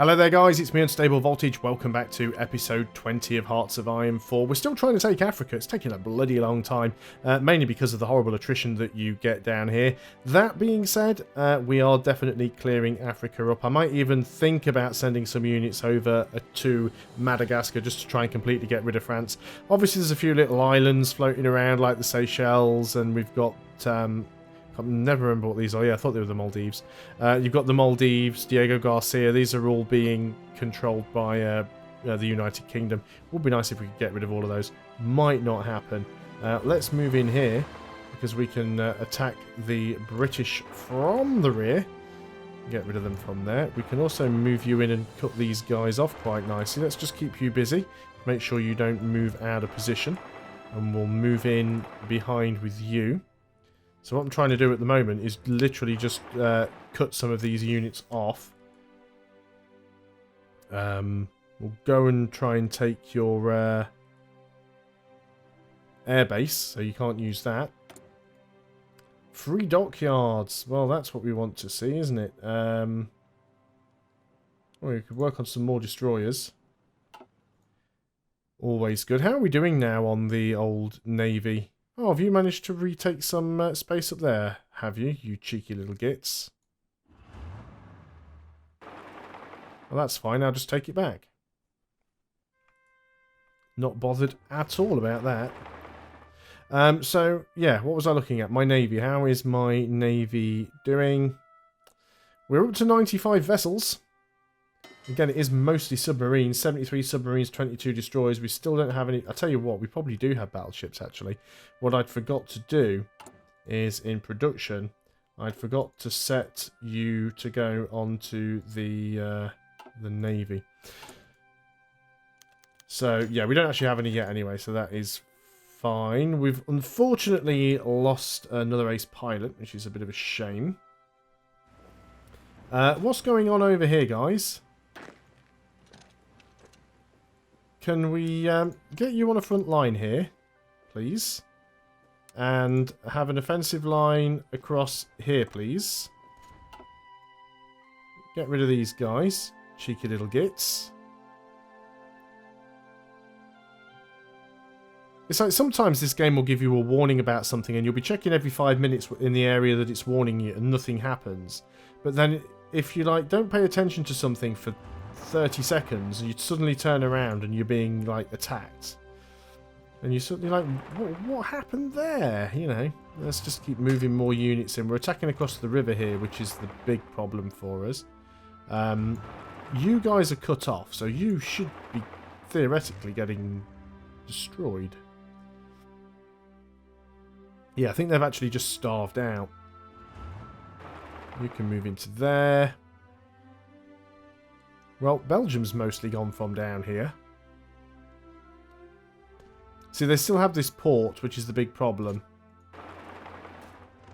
Hello there guys, it's me Unstable Voltage. Welcome back to episode 20 of Hearts of Iron 4. We're still trying to take Africa. It's taking a bloody long time, mainly because of the horrible attrition that you get down here. That being said, we are definitely clearing Africa up. I might even think about sending some units over to Madagascar just to try and completely get rid of France. Obviously there's a few little islands floating around like the Seychelles, and we've got... I never remember what these are. Yeah, I thought they were the Maldives. You've got the Maldives, Diego Garcia. These are all being controlled by the United Kingdom. Would be nice if we could get rid of all of those. Might not happen. Let's move in here because we can attack the British from the rear. Get rid of them from there. We can also move you in and cut these guys off quite nicely. Let's just keep you busy. Make sure you don't move out of position. And we'll move in behind with you. So what I'm trying to do at the moment is literally just cut some of these units off. We'll go and try and take your airbase, so you can't use that. Free dockyards. Well, that's what we want to see, isn't it? Well, we could work on some more destroyers. Always good. How are we doing now on the old navy? Oh, have you managed to retake some space up there? Have you, you cheeky little gits? Well, that's fine. I'll just take it back. Not bothered at all about that. So, yeah, what was I looking at? My navy. How is my navy doing? We're up to 95 vessels. Again, it is mostly submarines. 73 submarines, 22 destroyers. We still don't have any... I'll tell you what, we probably do have battleships, actually. What I'd forgot to do is, in production, I'd forgot to set you to go onto the Navy. So, yeah, we don't actually have any yet anyway, so that is fine. We've unfortunately lost another ace pilot, which is a bit of a shame. What's going on over here, guys? Can we get you on a front line here, please? And have an offensive line across here, please. Get rid of these guys. Cheeky little gits. It's like sometimes this game will give you a warning about something and you'll be checking every 5 minutes in the area that it's warning you and nothing happens. But then if you like don't pay attention to something for 30 seconds, you'd suddenly turn around and you're being like attacked, and you're suddenly like, what happened there? You know, let's just keep moving more units in. We're attacking across the river here, which is the big problem for us. You guys are cut off, so you should be theoretically getting destroyed. Yeah, I think they've actually just starved out. You can move into there. Well, Belgium's mostly gone from down here. See, they still have this port, which is the big problem.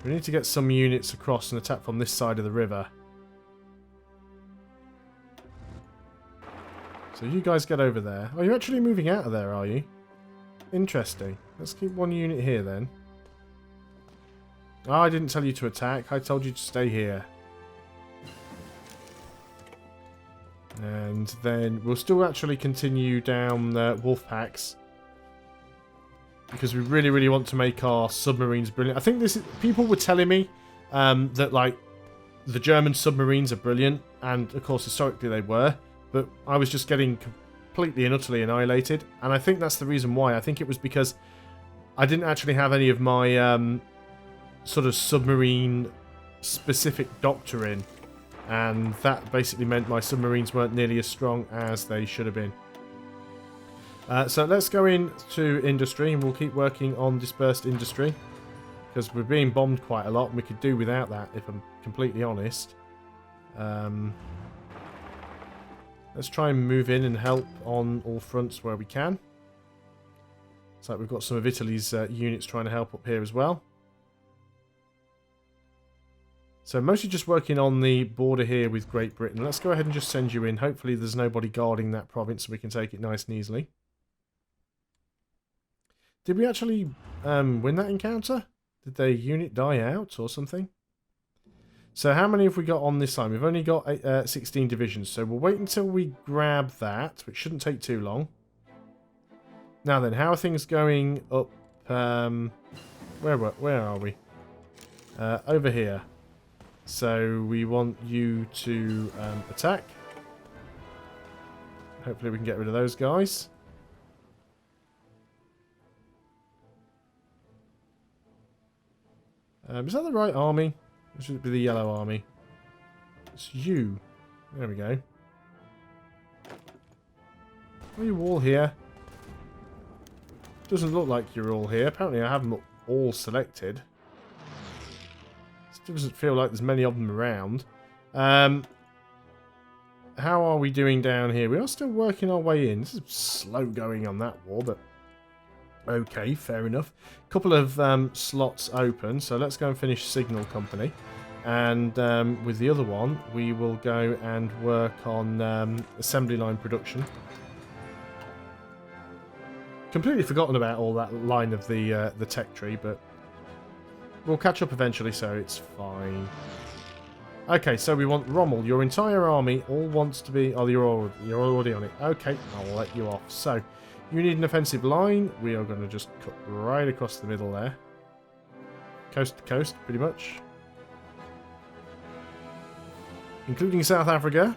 We need to get some units across and attack from this side of the river. So you guys get over there. Oh, you're actually moving out of there, are you? Interesting. Let's keep one unit here then. Oh, I didn't tell you to attack. I told you to stay here. And then we'll still actually continue down wolf packs, because we really, really want to make our submarines brilliant. I think this is... People were telling me that, like, the German submarines are brilliant, and, of course, historically they were, but I was just getting completely and utterly annihilated, and I think that's the reason why. I think it was because I didn't actually have any of my sort of submarine-specific doctrine. And that basically meant my submarines weren't nearly as strong as they should have been. So let's go into industry, and we'll keep working on dispersed industry, because we're being bombed quite a lot, and we could do without that, if I'm completely honest. Let's try and move in and help on all fronts where we can. It's like we've got some of Italy's units trying to help up here as well. So mostly just working on the border here with Great Britain. Let's go ahead and just send you in. Hopefully there's nobody guarding that province so we can take it nice and easily. Did we actually win that encounter? Did their unit die out or something? So how many have we got on this side? We've only got 16 divisions, so we'll wait until we grab that, which shouldn't take too long. Now then, how are things going up? Where are we? Over here. So we want you to attack. Hopefully we can get rid of those guys. Is that the right army? Or should it be the yellow army? It's you. There we go. Are you all here? Doesn't look like you're all here. Apparently I have them all selected. Still doesn't feel like there's many of them around. How are we doing down here? We are still working our way in. This is slow going on that war, but okay, fair enough. Couple of slots open, so let's go and finish Signal Company. And with the other one, we will go and work on assembly line production. Completely forgotten about all that line of the tech tree, but we'll catch up eventually, so it's fine. Okay, so we want Rommel. Your entire army all wants to be... Oh, you're already on it. Okay, I'll let you off. So, you need an offensive line. We are going to just cut right across the middle there. Coast to coast, pretty much. Including South Africa.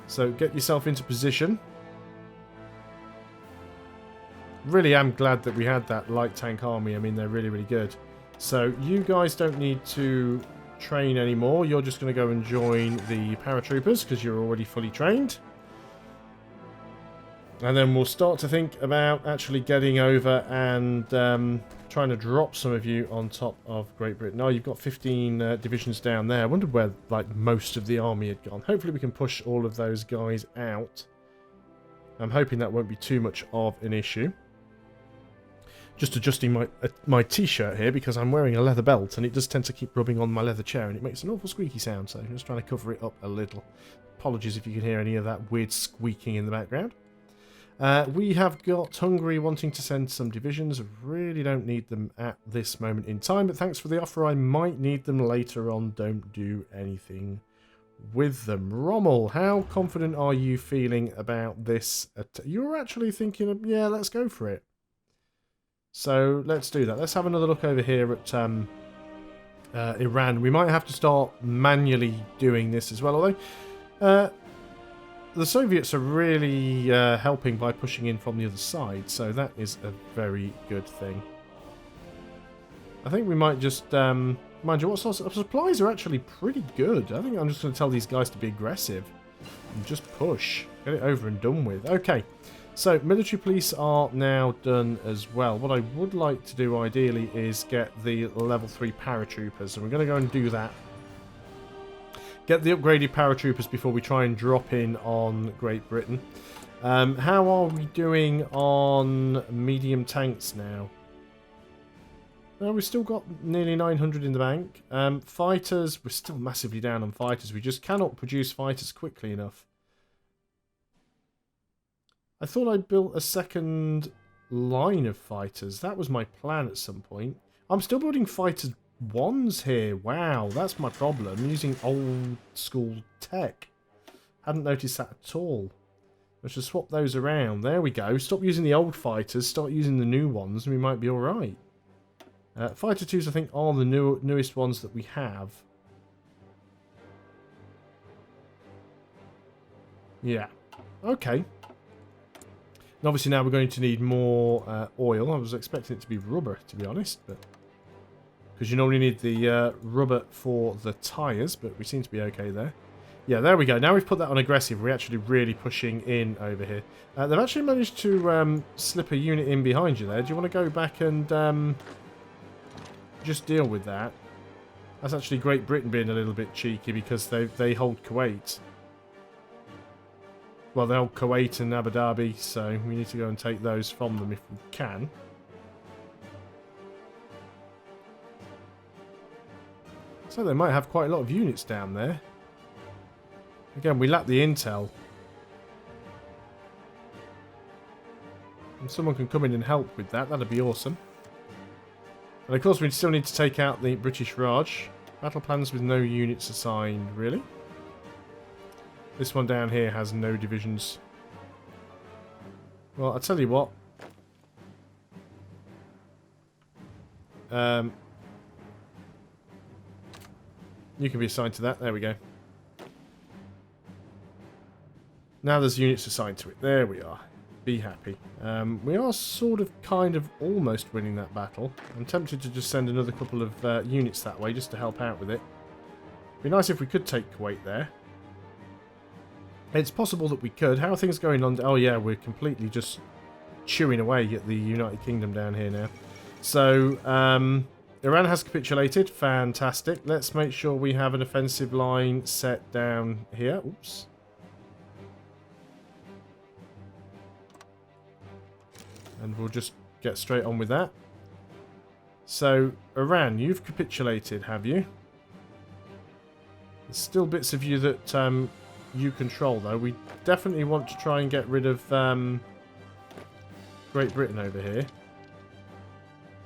So, get yourself into position. Really am glad that we had that light tank army. I mean, they're really, really good. So, you guys don't need to train anymore. You're just going to go and join the paratroopers because you're already fully trained. And then we'll start to think about actually getting over and trying to drop some of you on top of Great Britain. Oh, you've got 15 divisions down there. I wondered where like most of the army had gone. Hopefully we can push all of those guys out. I'm hoping that won't be too much of an issue. Just adjusting my t-shirt here because I'm wearing a leather belt and it does tend to keep rubbing on my leather chair and it makes an awful squeaky sound, so I'm just trying to cover it up a little. Apologies if you can hear any of that weird squeaking in the background. We have got Hungary wanting to send some divisions. Really don't need them at this moment in time, but thanks for the offer. I might need them later on. Don't do anything with them. Rommel, how confident are you feeling about this? You're actually thinking of, yeah, let's go for it. So let's do that. Let's have another look over here at Iran. We might have to start manually doing this as well, although the Soviets are really helping by pushing in from the other side, so that is a very good thing. I think we might just, mind you, what sorts of supplies are actually pretty good. I think I'm just going to tell these guys to be aggressive and just push. Get it over and done with. Okay. So, military police are now done as well. What I would like to do, ideally, is get the level 3 paratroopers. And we're going to go and do that. Get the upgraded paratroopers before we try and drop in on Great Britain. How are we doing on medium tanks now? No, we've still got nearly 900 in the bank. Fighters, we're still massively down on fighters. We just cannot produce fighters quickly enough. I thought I built a second line of fighters. That was my plan at some point. I'm still building fighter ones here. Wow, that's my problem. I'm using old school tech. Hadn't noticed that at all. I should swap those around. There we go. Stop using the old fighters. Start using the new ones and we might be alright. Fighter 2s, I think, are the newest ones that we have. Yeah. Okay. And obviously now we're going to need more oil. I was expecting it to be rubber, to be honest, but because you normally need the rubber for the tyres, but we seem to be okay there. Yeah, there we go. Now we've put that on aggressive. We're actually really pushing in over here. They've actually managed to slip a unit in behind you there. Do you want to go back and just deal with that? That's actually Great Britain being a little bit cheeky because they hold Kuwait. Well, they hold Kuwait and Abu Dhabi, so we need to go and take those from them if we can. So they might have quite a lot of units down there. Again, we lack the intel. And someone can come in and help with that. That'd be awesome. And of course, we still need to take out the British Raj. Battle plans with no units assigned, really? This one down here has no divisions. Well, I'll tell you what. You can be assigned to that. There we go. Now there's units assigned to it. There we are. Be happy. We are sort of, kind of, almost winning that battle. I'm tempted to just send another couple of units that way just to help out with it. Be nice if we could take Kuwait there. It's possible that we could. How are things going on? Oh yeah, we're completely just chewing away at the United Kingdom down here now. So, Iran has capitulated. Fantastic. Let's make sure we have an offensive line set down here. Oops. And we'll just get straight on with that. So, Iran, you've capitulated, have you? There's still bits of you that you control, though. We definitely want to try and get rid of Great Britain over here.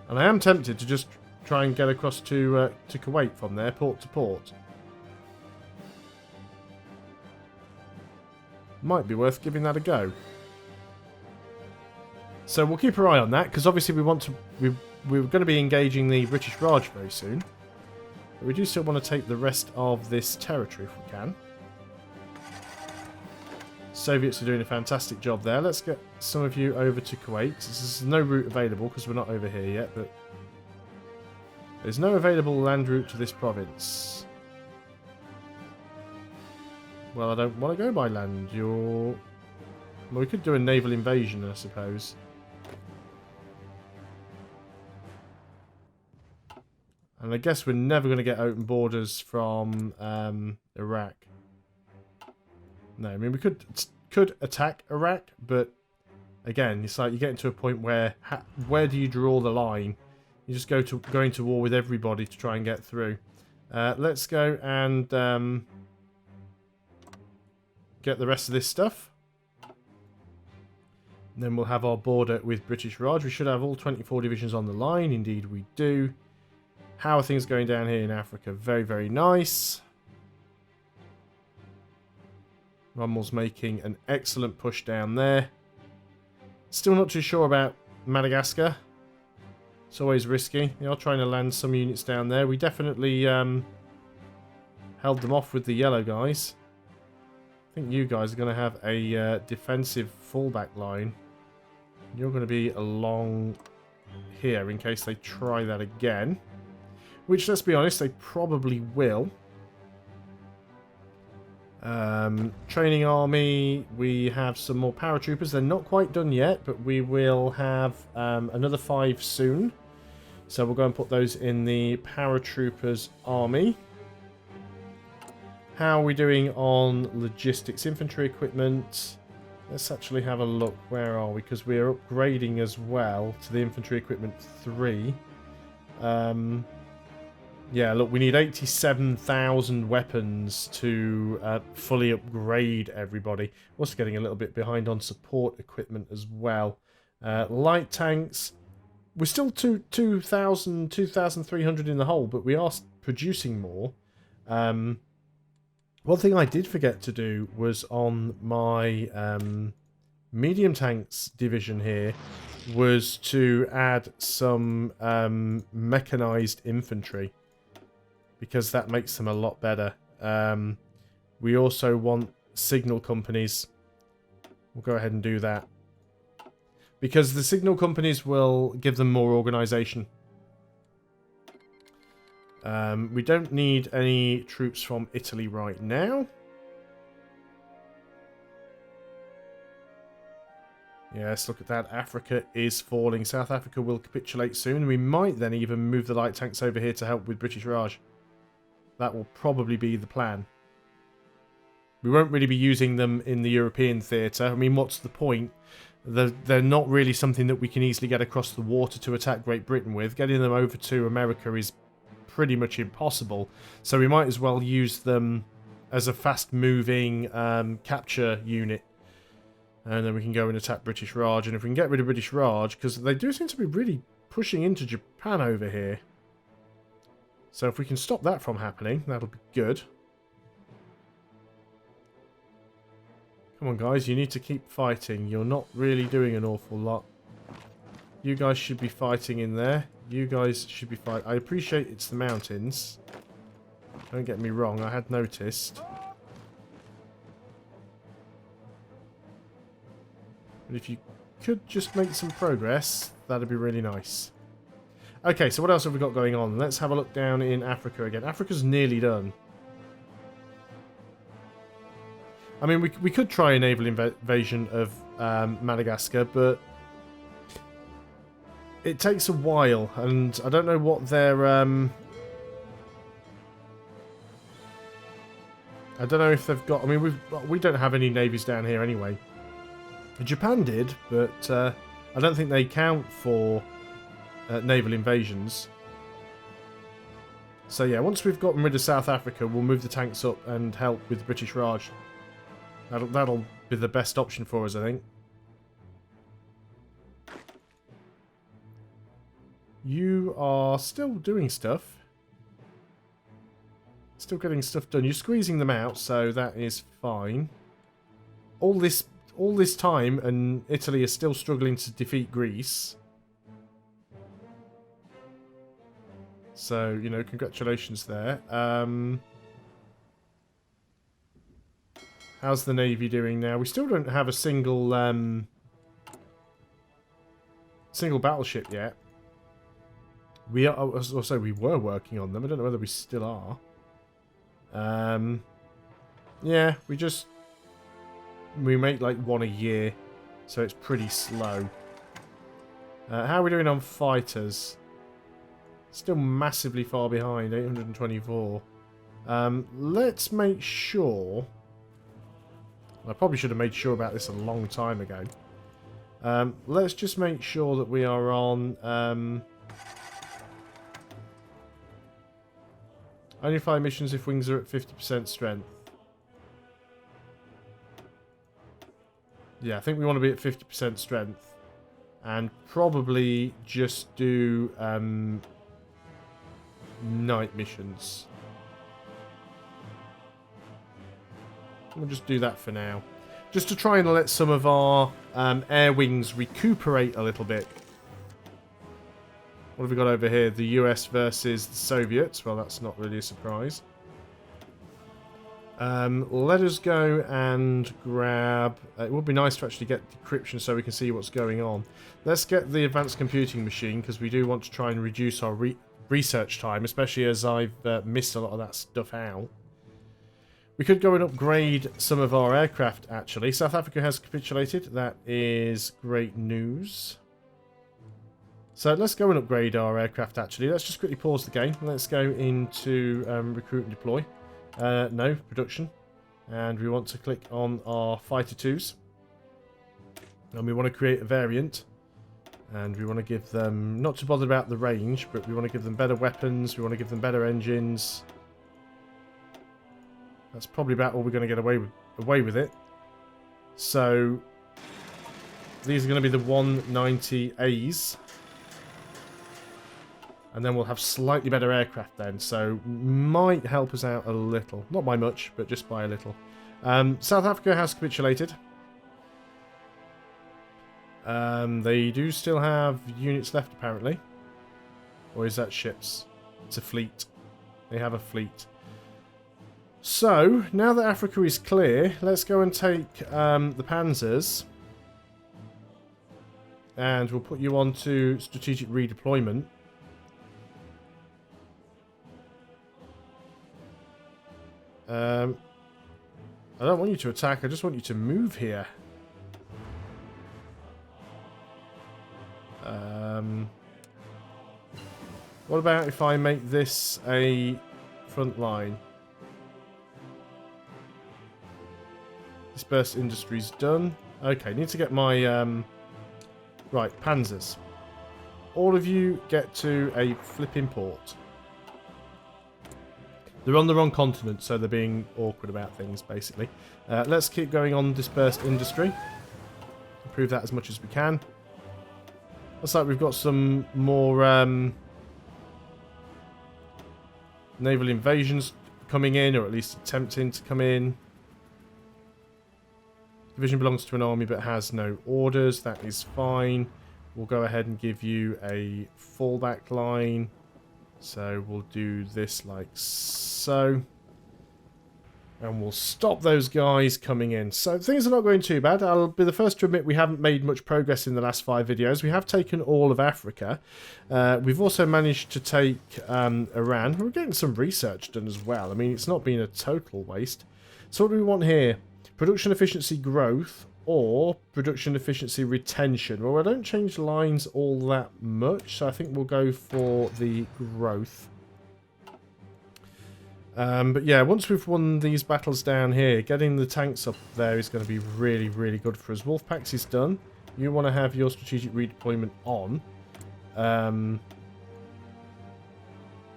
And I am tempted to just try and get across to Kuwait from there, port to port. Might be worth giving that a go. So we'll keep our eye on that, because obviously we want to... We're going to be engaging the British Raj very soon. But we do still want to take the rest of this territory if we can. Soviets are doing a fantastic job there. Let's get some of you over to Kuwait. There's no route available because we're not over here yet, but there's no available land route to this province. Well, I don't want to go by land. Well, we could do a naval invasion, I suppose. And I guess we're never going to get open borders from Iraq. No, I mean, we could attack Iraq, but again, it's like you get into a point where do you draw the line? You just go into war with everybody to try and get through. Let's go and get the rest of this stuff. And then we'll have our border with British Raj. We should have all 24 divisions on the line. Indeed, we do. How are things going down here in Africa? Very, very nice. Rommel's making an excellent push down there. Still not too sure about Madagascar. It's always risky. They are trying to land some units down there. We definitely held them off with the yellow guys. I think you guys are going to have a defensive fallback line. You're going to be along here in case they try that again. Which, let's be honest, they probably will. Training army, we have some more paratroopers. They're not quite done yet, but we will have another 5 soon. So we'll go and put those in the paratroopers army. How are we doing on logistics? Infantry equipment. Let's actually have a look. Where are we? Because we're upgrading as well to the infantry equipment 3. Yeah, look, we need 87,000 weapons to fully upgrade everybody. We're also getting a little bit behind on support equipment as well. Light tanks, we're still 2,000, 2,300 in the hole, but we are producing more. One thing I did forget to do was on my medium tanks division here was to add some mechanized infantry, because that makes them a lot better. We also want signal companies. We'll go ahead and do that, because the signal companies will give them more organisation. We don't need any troops from Italy right now. Yes, look at that. Africa is falling. South Africa will capitulate soon. We might then even move the light tanks over here to help with British Raj. That will probably be the plan. We won't really be using them in the European theatre. I mean, what's the point? They're not really something that we can easily get across the water to attack Great Britain with. Getting them over to America is pretty much impossible. So we might as well use them as a fast-moving capture unit. And then we can go and attack British Raj. And if we can get rid of British Raj, because they do seem to be really pushing into Japan over here. So if we can stop that from happening, that'll be good. Come on, guys. You need to keep fighting. You're not really doing an awful lot. You guys should be fighting in there. You guys should be fighting. I appreciate it's the mountains. Don't get me wrong. I had noticed. But if you could just make some progress, that'd be really nice. Okay, so what else have we got going on? Let's have a look down in Africa again. Africa's nearly done. I mean, we could try a naval invasion of Madagascar, but it takes a while, and I don't know what their... I don't know if they've got... I mean, we don't have any navies down here anyway. Japan did, but I don't think they count for naval invasions. So yeah, once we've gotten rid of South Africa, we'll move the tanks up and help with the British Raj. That'll be the best option for us, I think. You are still doing stuff. Still getting stuff done. You're squeezing them out, so that is fine. All this time, and Italy is still struggling to defeat Greece. So, you know, congratulations there. How's the Navy doing now? We still don't have a single battleship yet. We are also we were working on them. I don't know whether we still are. Yeah, we make like one a year, so it's pretty slow. How are we doing on fighters? Still massively far behind, 824. Let's make sure... I probably should have made sure about this a long time ago. Let's just make sure that we are on... only fly missions if wings are at 50% strength. Yeah, I think we want to be at 50% strength. And probably just do night missions. We'll just do that for now. Just to try and let some of our air wings recuperate a little bit. What have we got over here? The US versus the Soviets. Well, that's not really a surprise. Let us go and grab... it would be nice to actually get decryption so we can see what's going on. Let's get the advanced computing machine, because we do want to try and reduce our research time, especially as I've missed a lot of that stuff out. We could go and upgrade some of our aircraft, actually. South Africa has capitulated. That is great news. So let's go and upgrade our aircraft, actually. Let's just quickly pause the game. Let's go into recruit and deploy. No, production. And we want to click on our fighter 2s. And we want to create a variant. And we want to give them, not too bothered about the range, but we want to give them better weapons. We want to give them better engines. That's probably about all we're going to get away with it. So these are going to be the 190As. And then we'll have slightly better aircraft then. So might help us out a little. Not by much, but just by a little. South Africa has capitulated. They do still have units left, apparently. Or is that ships? It's a fleet. They have a fleet. So, now that Africa is clear, let's go and take the Panzers. And we'll put you on to strategic redeployment. I don't want you to attack, I just want you to move here. What about if I make this a front line? Dispersed industries done. Okay, need to get my... right, Panzers. All of you get to a flipping port. They're on the wrong continent, so they're being awkward about things, basically. Let's keep going on dispersed industry. Improve that as much as we can. Looks like we've got some more naval invasions coming in, or at least attempting to come in. Division belongs to an army but has no orders. That is fine. We'll go ahead and give you a fallback line. So we'll do this like so. And we'll stop those guys coming in. So things are not going too bad. I'll be the first to admit we haven't made much progress in the last 5 videos. We have taken all of Africa. We've also managed to take Iran. We're getting some research done as well. I mean, it's not been a total waste. So what do we want here? Production efficiency growth or production efficiency retention? Well, I don't change lines all that much, so I think we'll go for the growth. But yeah, once we've won these battles down here, getting the tanks up there is going to be really, really good for us. Wolfpacks is done. You want to have your strategic redeployment on.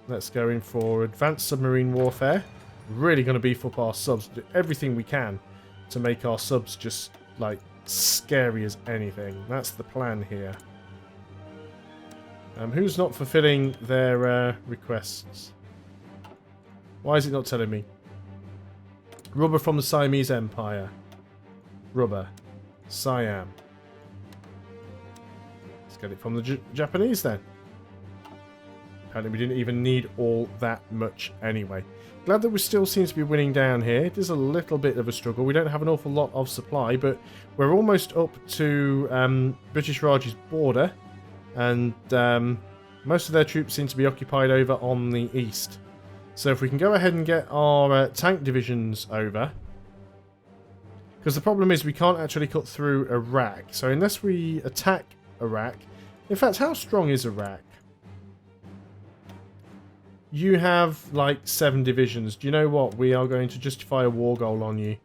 Let's go in for advanced submarine warfare. Really going to beef up our subs. Do everything we can to make our subs just, like, scary as anything. That's the plan here. Who's not fulfilling their requests? Why is it not telling me? Rubber from the Siamese Empire. Rubber. Siam. Let's get it from the Japanese then. Apparently we didn't even need all that much anyway. Glad that we still seem to be winning down here. It is a little bit of a struggle. We don't have an awful lot of supply, but we're almost up to British Raj's border. And most of their troops seem to be occupied over on the east. So if we can go ahead and get our tank divisions over. Because the problem is we can't actually cut through Iraq. So unless we attack Iraq... In fact, how strong is Iraq? You have like 7 divisions. Do you know what? We are going to justify a war goal on you.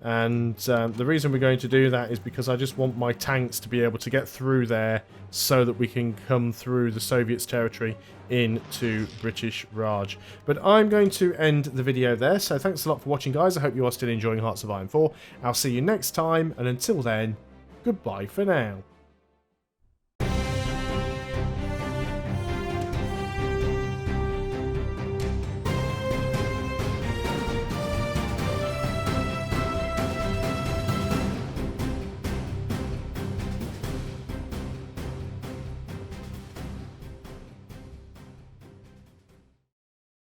And the reason we're going to do that is because I just want my tanks to be able to get through there so that we can come through the Soviets' territory into British Raj. But I'm going to end the video there, so thanks a lot for watching, guys. I hope you are still enjoying Hearts of Iron 4. I'll see you next time, and until then, goodbye for now.